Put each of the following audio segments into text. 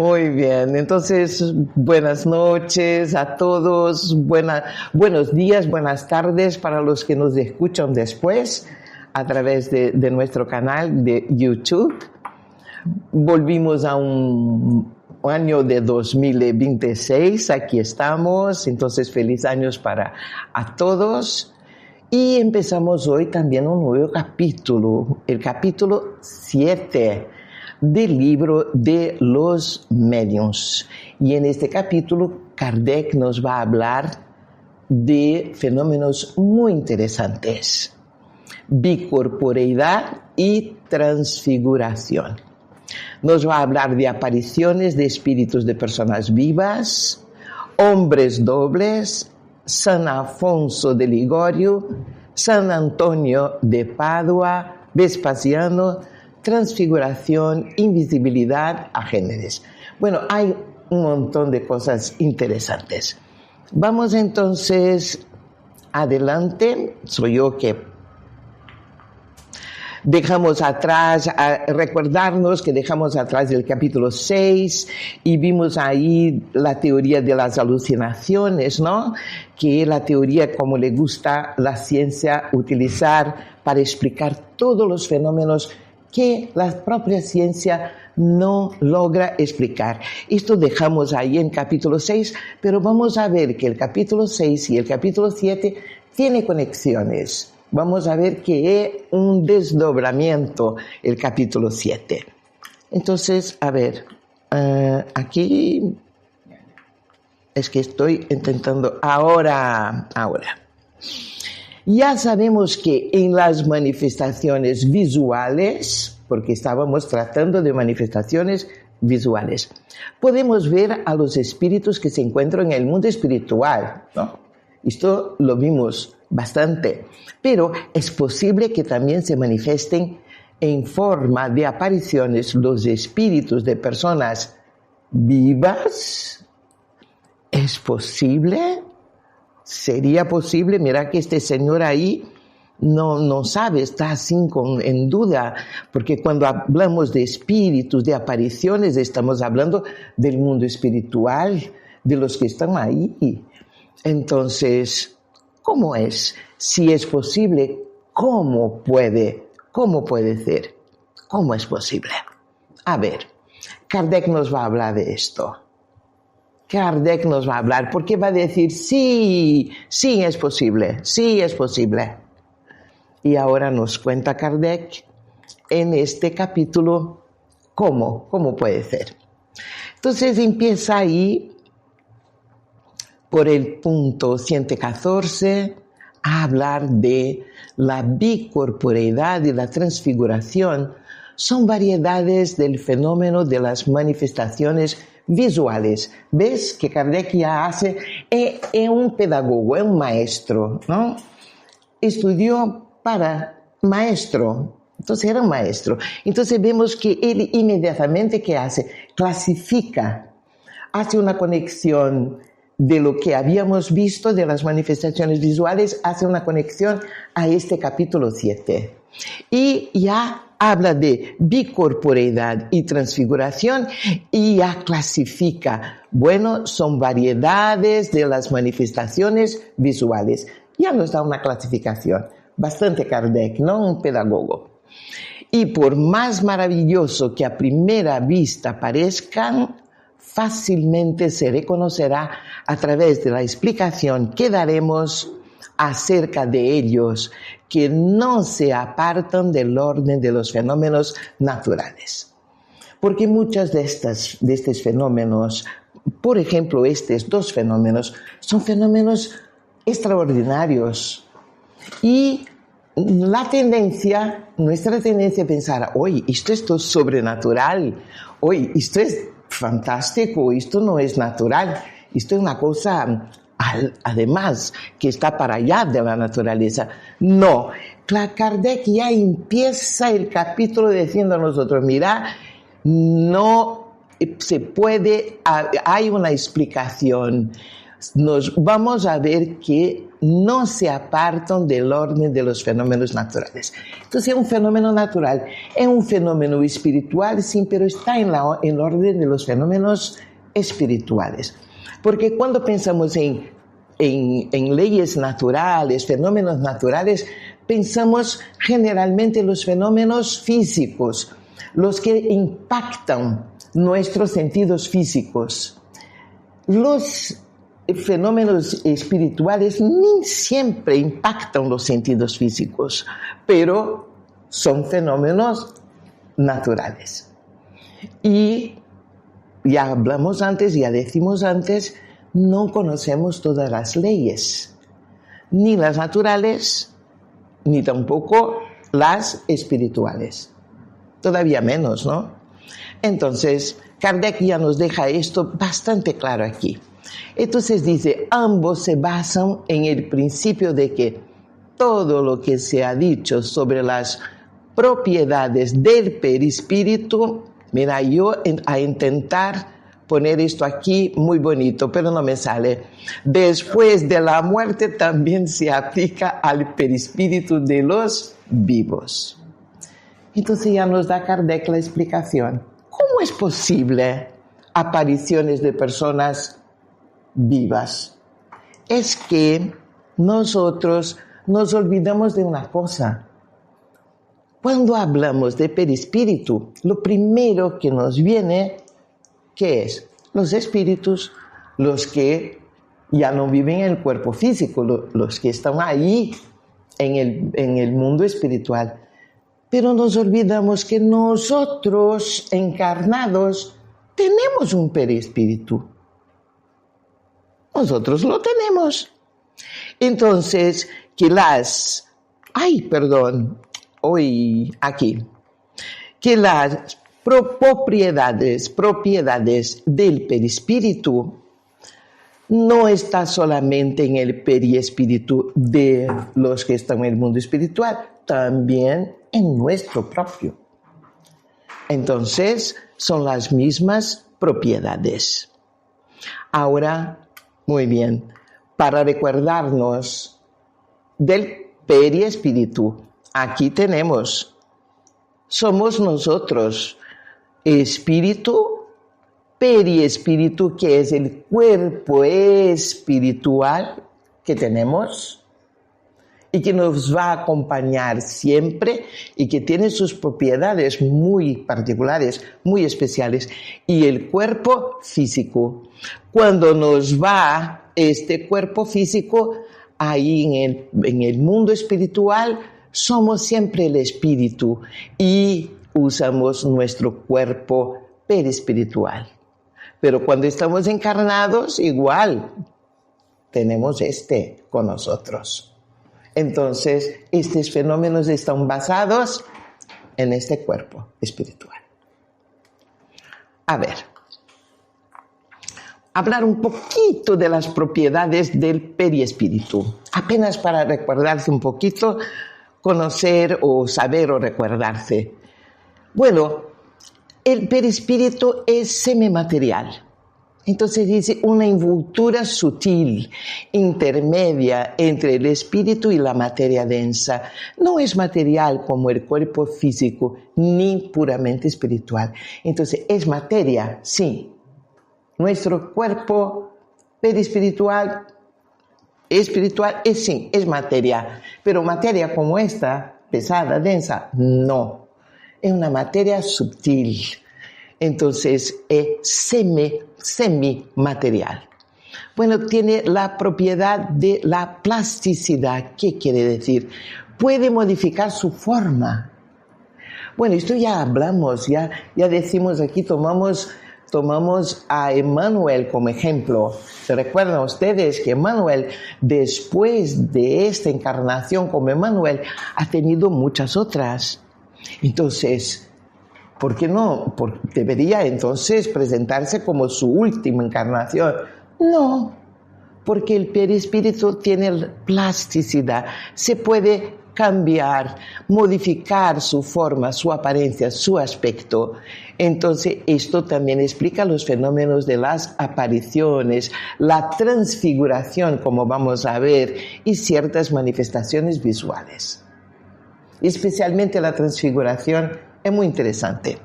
Muy bien, entonces buenas noches a todos, buenos días, buenas tardes para los que nos escuchan después a través de nuestro canal de YouTube. Volvimos a un año de 2026, aquí estamos, entonces feliz años para a todos. Y empezamos hoy también un nuevo capítulo, el capítulo 7 del libro de los mediums. Y en este capítulo Kardec nos va a hablar de fenómenos muy interesantes: bicorporeidad y transfiguración. Nos va a hablar de apariciones de espíritus de personas vivas, hombres dobles, San Afonso de Ligorio, San Antonio de Padua, Vespasiano, transfiguración, invisibilidad a géneros. Bueno, hay un montón de cosas interesantes. Vamos entonces adelante. Soy yo que dejamos atrás, recordarnos que dejamos atrás el capítulo 6 y vimos ahí la teoría de las alucinaciones, ¿no? Que es la teoría como le gusta la ciencia utilizar para explicar todos los fenómenos que la propia ciencia no logra explicar. Esto dejamos ahí en capítulo 6, pero vamos a ver que el capítulo 6 y el capítulo 7 tienen conexiones. Vamos a ver que es un desdoblamiento el capítulo 7. Entonces, a ver, aquí es que estoy intentando ahora. Ya sabemos que en las manifestaciones visuales, porque estábamos tratando de manifestaciones visuales, podemos ver a los espíritus que se encuentran en el mundo espiritual, ¿no? Esto lo vimos bastante, pero es posible que también se manifiesten en forma de apariciones los espíritus de personas vivas. ¿Es posible? ¿Sería posible? Mira que este señor ahí no sabe, está así en duda, porque cuando hablamos de espíritus, de apariciones, estamos hablando del mundo espiritual, de los que están ahí. Entonces, ¿cómo es? Si es posible, ¿cómo puede ser? ¿Cómo es posible? A ver, Kardec nos va a hablar de esto. Kardec nos va a hablar porque va a decir, sí es posible. Y ahora nos cuenta Kardec en este capítulo cómo puede ser. Entonces empieza ahí por el punto 114 a hablar de la bicorporeidad y la transfiguración. Son variedades del fenómeno de las manifestaciones visuales. ¿Ves que Kardec ya hace? Es un pedagogo, es un maestro, ¿no? Estudió para maestro. Entonces era un maestro. Entonces vemos que él inmediatamente, ¿qué hace? Clasifica, hace una conexión de lo que habíamos visto de las manifestaciones visuales, hace una conexión a este capítulo 7. Y ya habla de bicorporeidad y transfiguración y ya clasifica. Bueno, son variedades de las manifestaciones visuales. Ya nos da una clasificación. Bastante Kardec, ¿no? Un pedagogo. Y por más maravilloso que a primera vista parezcan, fácilmente se reconocerá a través de la explicación que daremos acerca de ellos, que no se apartan del orden de los fenómenos naturales. Porque muchos de estos fenómenos, por ejemplo, estos dos fenómenos, son fenómenos extraordinarios. Y nuestra tendencia a pensar, oye, esto es todo sobrenatural, oye, esto es fantástico, esto no es natural, esto es una cosa además que está para allá de la naturaleza. No, Kardec ya empieza el capítulo diciendo a nosotros, mira, no se puede, hay una explicación nos vamos a ver que no se apartan del orden de los fenómenos naturales. Entonces, un fenómeno natural es un fenómeno espiritual, sí, pero está en el orden de los fenómenos espirituales. Porque cuando pensamos en leyes naturales, fenómenos naturales, pensamos generalmente en los fenómenos físicos, los que impactan nuestros sentidos físicos. Los fenómenos espirituales ni siempre impactan los sentidos físicos, pero son fenómenos naturales. Y ya hablamos antes, ya decimos antes, no conocemos todas las leyes, ni las naturales, ni tampoco las espirituales. Todavía menos, ¿no? Entonces, Kardec ya nos deja esto bastante claro aquí. Entonces dice, ambos se basan en el principio de que todo lo que se ha dicho sobre las propiedades del perispíritu, mira, yo a intentar poner esto aquí muy bonito, pero no me sale. Después de la muerte también se aplica al perispíritu de los vivos. Entonces ya nos da Kardec la explicación. ¿Cómo es posible apariciones de personas vivas? Es que nosotros nos olvidamos de una cosa. Cuando hablamos de perispíritu, lo primero que nos viene, ¿qué es? Los espíritus, los que ya no viven en el cuerpo físico, los que están ahí en el mundo espiritual. Pero nos olvidamos que nosotros, encarnados, tenemos un perispíritu. Nosotros lo tenemos. Entonces, que que las propiedades del perispíritu no está solamente en el perispíritu de los que están en el mundo espiritual, también en nuestro propio. Entonces, son las mismas propiedades. Ahora, muy bien, para recordarnos del perispíritu, aquí tenemos, somos nosotros, espíritu, perispíritu, que es el cuerpo espiritual que tenemos y que nos va a acompañar siempre y que tiene sus propiedades muy particulares, muy especiales, y el cuerpo físico. Cuando nos va este cuerpo físico, ahí en el mundo espiritual, somos siempre el espíritu y usamos nuestro cuerpo perispiritual. Pero cuando estamos encarnados, igual tenemos con nosotros. Entonces, estos fenómenos están basados en este cuerpo espiritual. A ver, hablar un poquito de las propiedades del perispíritu, apenas para recordarse un poquito, conocer o saber o recordarse. Bueno, el perispíritu es semimaterial. Entonces dice una envoltura sutil, intermedia entre el espíritu y la materia densa. No es material como el cuerpo físico, ni puramente espiritual. Entonces, ¿es materia? Sí. Nuestro cuerpo perispiritual, espiritual, es materia. Pero materia como esta, pesada, densa, no. Es una materia sutil. Entonces es semimaterial. Bueno, tiene la propiedad de la plasticidad. ¿Qué quiere decir? Puede modificar su forma. Bueno, esto ya hablamos, ya decimos aquí, tomamos a Emmanuel como ejemplo. ¿Se recuerdan ustedes que Emmanuel, después de esta encarnación como Emmanuel, ha tenido muchas otras? Entonces, ¿por qué no? Debería entonces presentarse como su última encarnación. No, porque el perispíritu tiene plasticidad, se puede cambiar, modificar su forma, su apariencia, su aspecto. Entonces, esto también explica los fenómenos de las apariciones, la transfiguración, como vamos a ver, y ciertas manifestaciones visuales. Especialmente la transfiguración es muy interesante.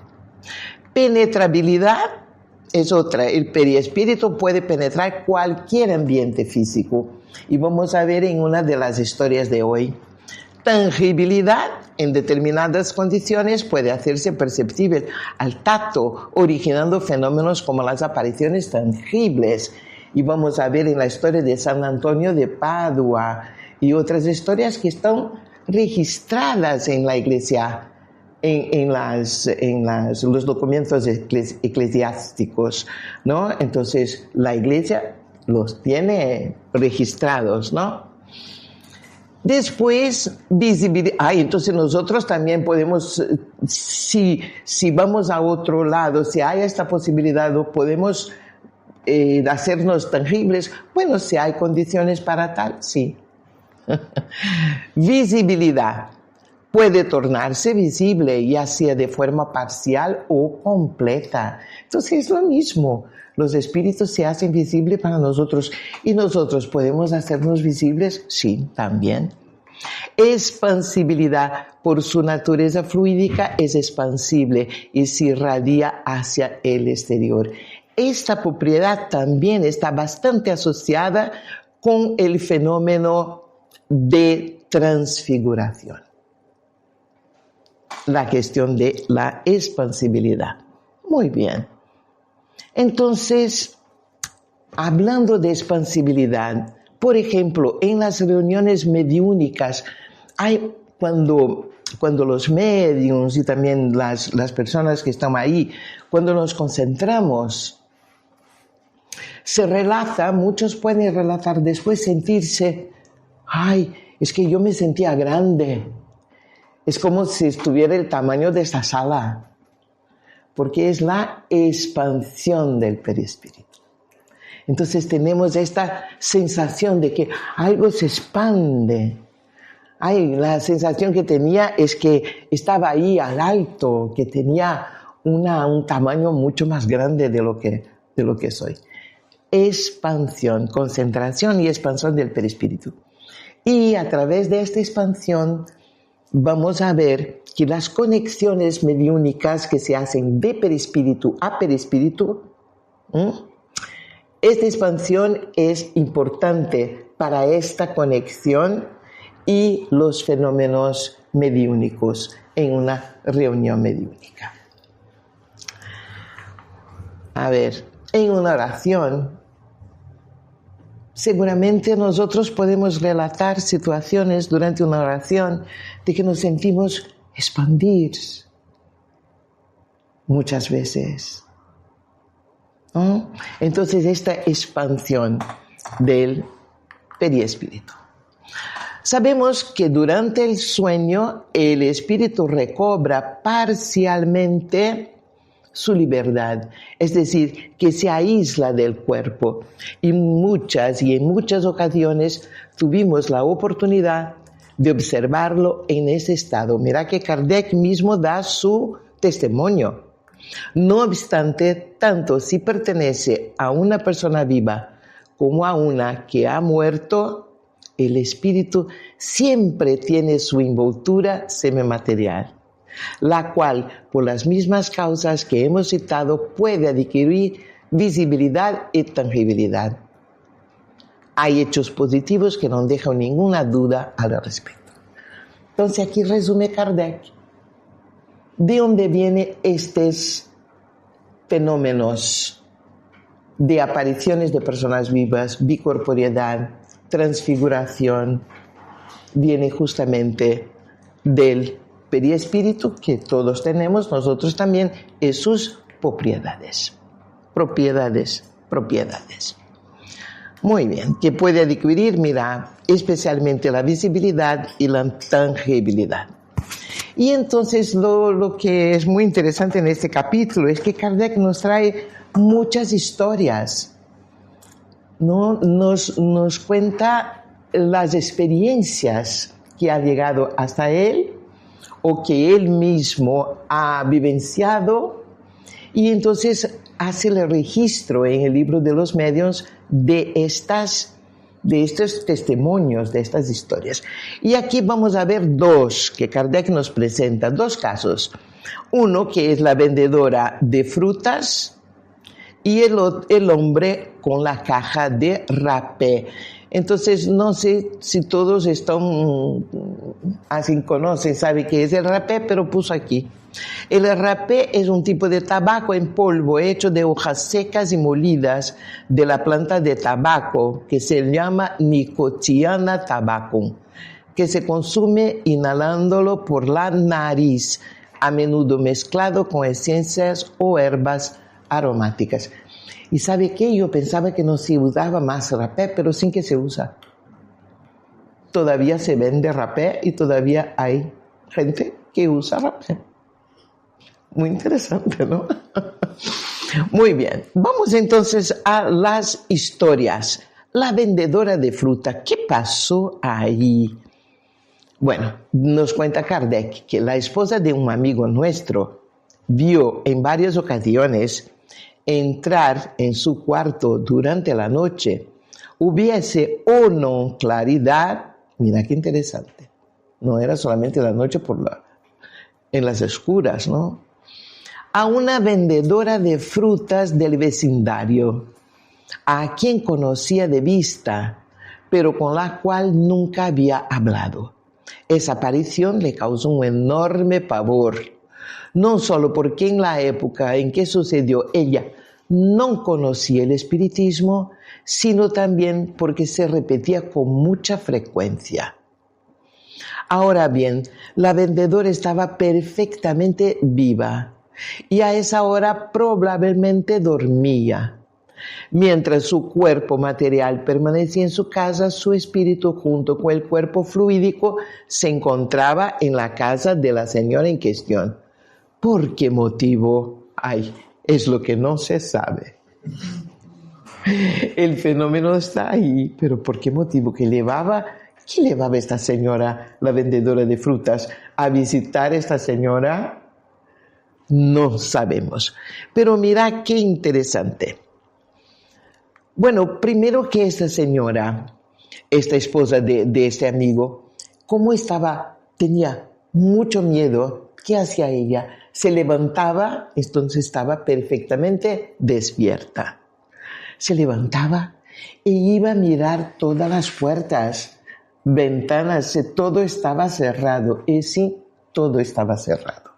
Penetrabilidad es otra. El perispíritu puede penetrar cualquier ambiente físico. Y vamos a ver en una de las historias de hoy. Tangibilidad, en determinadas condiciones, puede hacerse perceptible al tacto, originando fenómenos como las apariciones tangibles. Y vamos a ver en la historia de San Antonio de Padua y otras historias que están registradas en la Iglesia, en los documentos eclesiásticos, ¿no? Entonces, la Iglesia los tiene registrados, ¿no? Después, visibilidad. Entonces nosotros también podemos, si vamos a otro lado, si hay esta posibilidad, podemos hacernos tangibles. Bueno, si hay condiciones para tal, sí. Visibilidad. Puede tornarse visible, ya sea de forma parcial o completa. Entonces es lo mismo. Los espíritus se hacen visibles para nosotros. ¿Y nosotros podemos hacernos visibles? Sí, también. Expansibilidad. Por su naturaleza fluídica es expansible y se irradia hacia el exterior. Esta propiedad también está bastante asociada con el fenómeno de transfiguración. La cuestión de la expansibilidad. Muy bien. Entonces, hablando de expansibilidad, por ejemplo, en las reuniones mediúnicas, cuando los médiums y también las personas que están ahí, cuando nos concentramos, se relata, muchos pueden relatar después sentirse, es que yo me sentía grande. Es como si estuviera el tamaño de esta sala, porque es la expansión del perispíritu. Entonces tenemos esta sensación de que algo se expande. La sensación que tenía es que estaba ahí al alto, que tenía un tamaño mucho más grande de lo que soy. Expansión, concentración y expansión del perispíritu. Y a través de esta expansión vamos a ver que las conexiones mediúnicas que se hacen de perispíritu a perispíritu, esta expansión es importante para esta conexión y los fenómenos mediúnicos en una reunión mediúnica. A ver, en una oración, seguramente nosotros podemos relatar situaciones durante una oración de que nos sentimos expandir muchas veces. ¿No? Entonces, esta expansión del perispíritu. Sabemos que durante el sueño el espíritu recobra parcialmente su libertad, es decir, que se aísla del cuerpo. Y en muchas ocasiones tuvimos la oportunidad de observarlo en ese estado. Mira que Kardec mismo da su testimonio. No obstante, tanto si pertenece a una persona viva como a una que ha muerto, el espíritu siempre tiene su envoltura semimaterial, la cual, por las mismas causas que hemos citado, puede adquirir visibilidad y tangibilidad. Hay hechos positivos que no dejan ninguna duda al respecto. Entonces aquí resume Kardec. ¿De dónde vienen estos fenómenos de apariciones de personas vivas, bicorporeidad, transfiguración? Viene justamente del perispíritu que todos tenemos, nosotros también, y sus propiedades. Muy bien, que puede adquirir, mira, especialmente la visibilidad y la tangibilidad. Y entonces lo que es muy interesante en este capítulo es que Kardec nos trae muchas historias, ¿no? Nos cuenta las experiencias que ha llegado hasta él o que él mismo ha vivenciado, y entonces hace el registro en el libro de los medios de estos testimonios, de estas historias. Y aquí vamos a ver dos que Kardec nos presenta, dos casos. Uno que es la vendedora de frutas y el hombre con la caja de rapé. Entonces, no sé si todos están así, conocen, saben qué es el rapé, pero puso aquí. El rapé es un tipo de tabaco en polvo hecho de hojas secas y molidas de la planta de tabaco que se llama Nicotiana tabacum, que se consume inhalándolo por la nariz, a menudo mezclado con esencias o hierbas aromáticas. ¿Y sabe qué? Yo pensaba que no se usaba más rapé, pero sí que se usa. Todavía se vende rapé y todavía hay gente que usa rapé. Muy interesante, ¿no? Muy bien. Vamos entonces a las historias. La vendedora de fruta, ¿qué pasó ahí? Bueno, nos cuenta Kardec que la esposa de un amigo nuestro vio en varias ocasiones entrar en su cuarto durante la noche, hubiese o no claridad, mira qué interesante, no era solamente la noche en las oscuras, ¿no? A una vendedora de frutas del vecindario, a quien conocía de vista, pero con la cual nunca había hablado. Esa aparición le causó un enorme pavor, no solo porque en la época en que sucedió ella no conocía el espiritismo, sino también porque se repetía con mucha frecuencia. Ahora bien, la vendedora estaba perfectamente viva y a esa hora probablemente dormía. Mientras su cuerpo material permanecía en su casa, su espíritu junto con el cuerpo fluídico se encontraba en la casa de la señora en cuestión. ¿Por qué motivo? Es lo que no se sabe. El fenómeno está ahí, pero ¿por qué motivo? ¿Qué llevaba esta señora, la vendedora de frutas, a visitar a esta señora? No sabemos. Pero mira qué interesante. Bueno, primero que esta señora, esta esposa de este amigo, ¿cómo estaba? Tenía mucho miedo. ¿Qué hacía ella? Se levantaba, entonces estaba perfectamente despierta. Se levantaba e iba a mirar todas las puertas, ventanas, todo estaba cerrado. Y sí, todo estaba cerrado.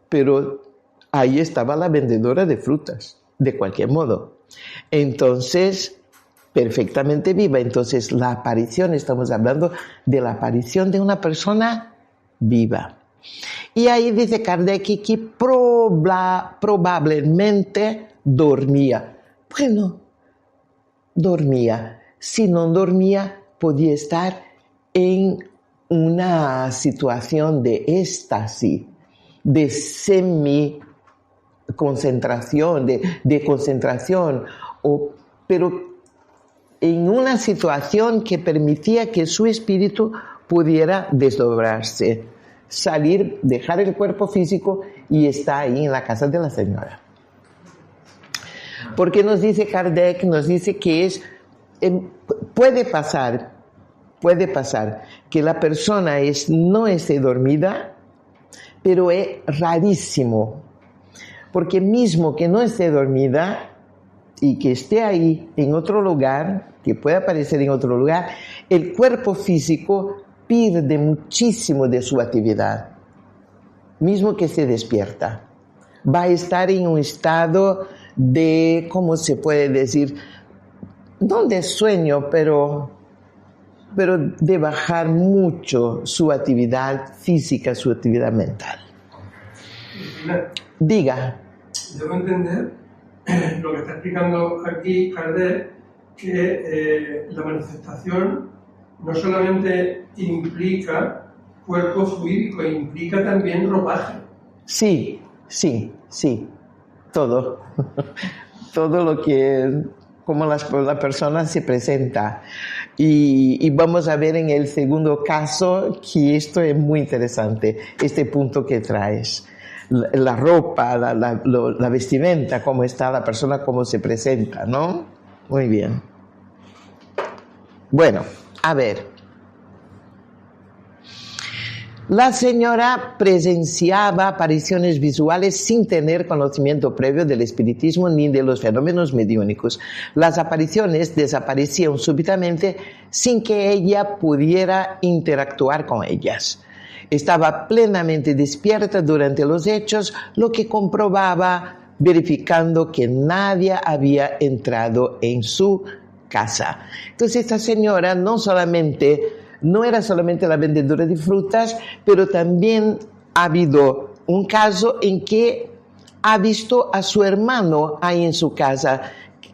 Pero ahí estaba la vendedora de frutas, de cualquier modo. Entonces, perfectamente viva. Entonces, la aparición, estamos hablando de la aparición de una persona viva. Y ahí dice Kardec que probablemente dormía. Bueno, dormía. Si no dormía, podía estar en una situación de éxtasis, de semi-concentración, de concentración, pero en una situación que permitía que su espíritu pudiera desdobrarse, salir, dejar el cuerpo físico y está ahí en la casa de la señora. Porque nos dice Kardec, nos dice que puede pasar que la persona no esté dormida, pero es rarísimo, porque mismo que no esté dormida y que esté ahí en otro lugar, que pueda aparecer en otro lugar, el cuerpo físico pierde muchísimo de su actividad, mismo que se despierta. Va a estar en un estado de, ¿cómo se puede decir? No de sueño, pero de bajar mucho su actividad física, su actividad mental. Diga. Debo entender lo que está explicando aquí Kardec, que la manifestación no solamente implica cuerpo fluídico, implica también ropaje. Sí, todo. Todo lo que cómo la persona se presenta. Y vamos a ver en el segundo caso que esto es muy interesante, este punto que traes. La ropa, la vestimenta, cómo está la persona, cómo se presenta, ¿no? Muy bien. Bueno, a ver. La señora presenciaba apariciones visuales sin tener conocimiento previo del espiritismo ni de los fenómenos mediúnicos. Las apariciones desaparecían súbitamente sin que ella pudiera interactuar con ellas. Estaba plenamente despierta durante los hechos, lo que comprobaba verificando que nadie había entrado en su casa. Entonces esta señora no era solamente la vendedora de frutas, pero también ha habido un caso en que ha visto a su hermano ahí en su casa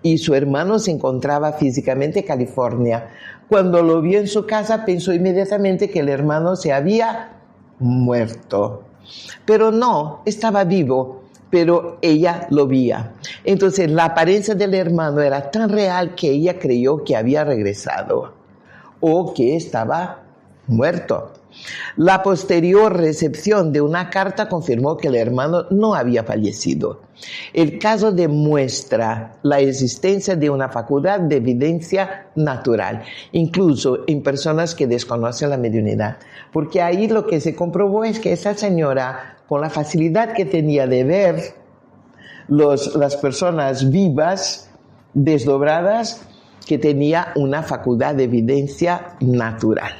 y su hermano se encontraba físicamente en California. Cuando lo vio en su casa pensó inmediatamente que el hermano se había muerto, pero no, estaba vivo, pero ella lo veía. Entonces la apariencia del hermano era tan real que ella creyó que había regresado o que estaba muerto. La posterior recepción de una carta confirmó que el hermano no había fallecido. El caso demuestra la existencia de una facultad de evidencia natural, incluso en personas que desconocen la mediunidad. Porque ahí lo que se comprobó es que esa señora, con la facilidad que tenía de ver las personas vivas, desdobradas, que tenía una facultad de evidencia natural.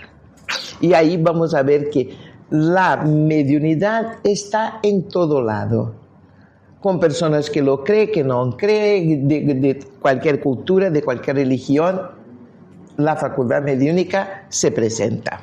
Y ahí vamos a ver que la mediunidad está en todo lado, con personas que lo creen, que no creen, de cualquier cultura, de cualquier religión, la facultad mediúnica se presenta.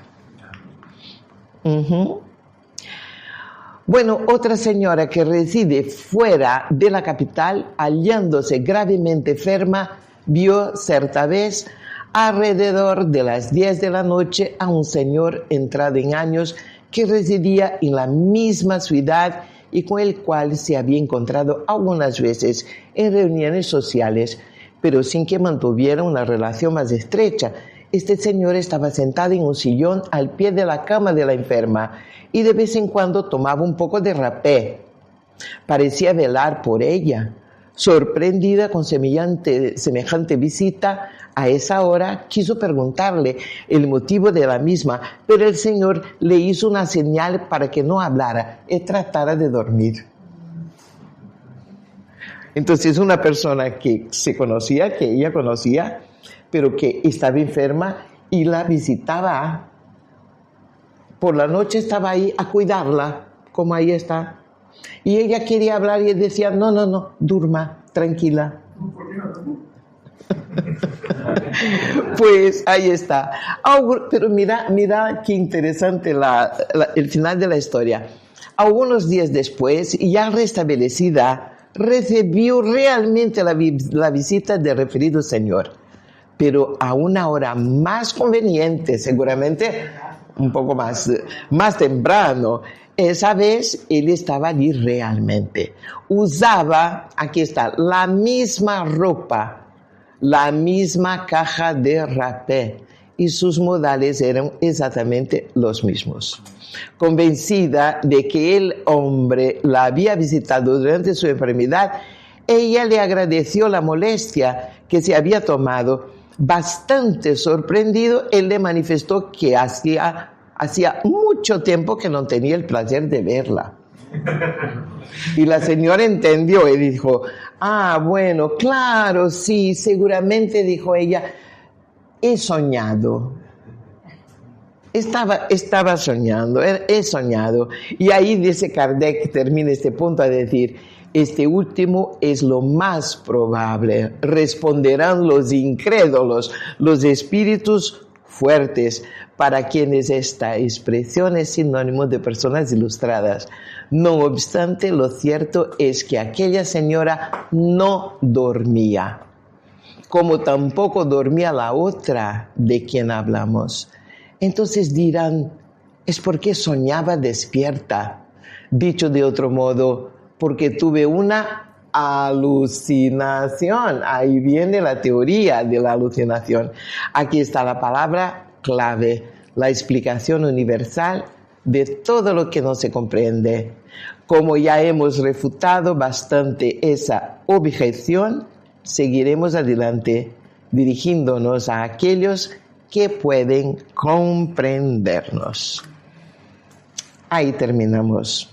Bueno, otra señora que reside fuera de la capital, hallándose gravemente enferma, vio cierta vez alrededor de las 10 de la noche a un señor entrado en años que residía en la misma ciudad y con el cual se había encontrado algunas veces en reuniones sociales, pero sin que mantuviera una relación más estrecha. Este señor estaba sentado en un sillón al pie de la cama de la enferma y de vez en cuando tomaba un poco de rapé. Parecía velar por ella. Sorprendida con semejante visita, a esa hora quiso preguntarle el motivo de la misma, pero el señor le hizo una señal para que no hablara y tratara de dormir. Entonces una persona que que ella conocía, pero que estaba enferma y la visitaba. Por la noche estaba ahí a cuidarla, como ahí está. Y ella quería hablar y él decía, no, durma, tranquila. Pues ahí está. Pero mira qué interesante el final de la historia. Algunos días después, ya restablecida, recibió realmente la visita del referido señor, pero a una hora más conveniente, seguramente un poco más temprano. Esa vez él estaba allí realmente. Usaba, aquí está, la misma ropa, la misma caja de rapé y sus modales eran exactamente los mismos. Convencida de que el hombre la había visitado durante su enfermedad, ella le agradeció la molestia que se había tomado. Bastante sorprendido, él le manifestó que hacía mucho tiempo que no tenía el placer de verla. Y la señora entendió y dijo, bueno, claro, sí, seguramente, dijo ella, he soñado. Estaba soñando, he soñado. Y ahí dice Kardec, termina este punto a decir, este último es lo más probable. Responderán los incrédulos, los espíritus fuertes, para quienes esta expresión es sinónimo de personas ilustradas. No obstante, lo cierto es que aquella señora no dormía, como tampoco dormía la otra de quien hablamos. Entonces dirán, es porque soñaba despierta. Dicho de otro modo, porque tuve una alucinación. Ahí viene la teoría de la alucinación. Aquí está la palabra clave, la explicación universal de todo lo que no se comprende. Como ya hemos refutado bastante esa objeción, seguiremos adelante dirigiéndonos a aquellos que pueden comprendernos. Ahí terminamos.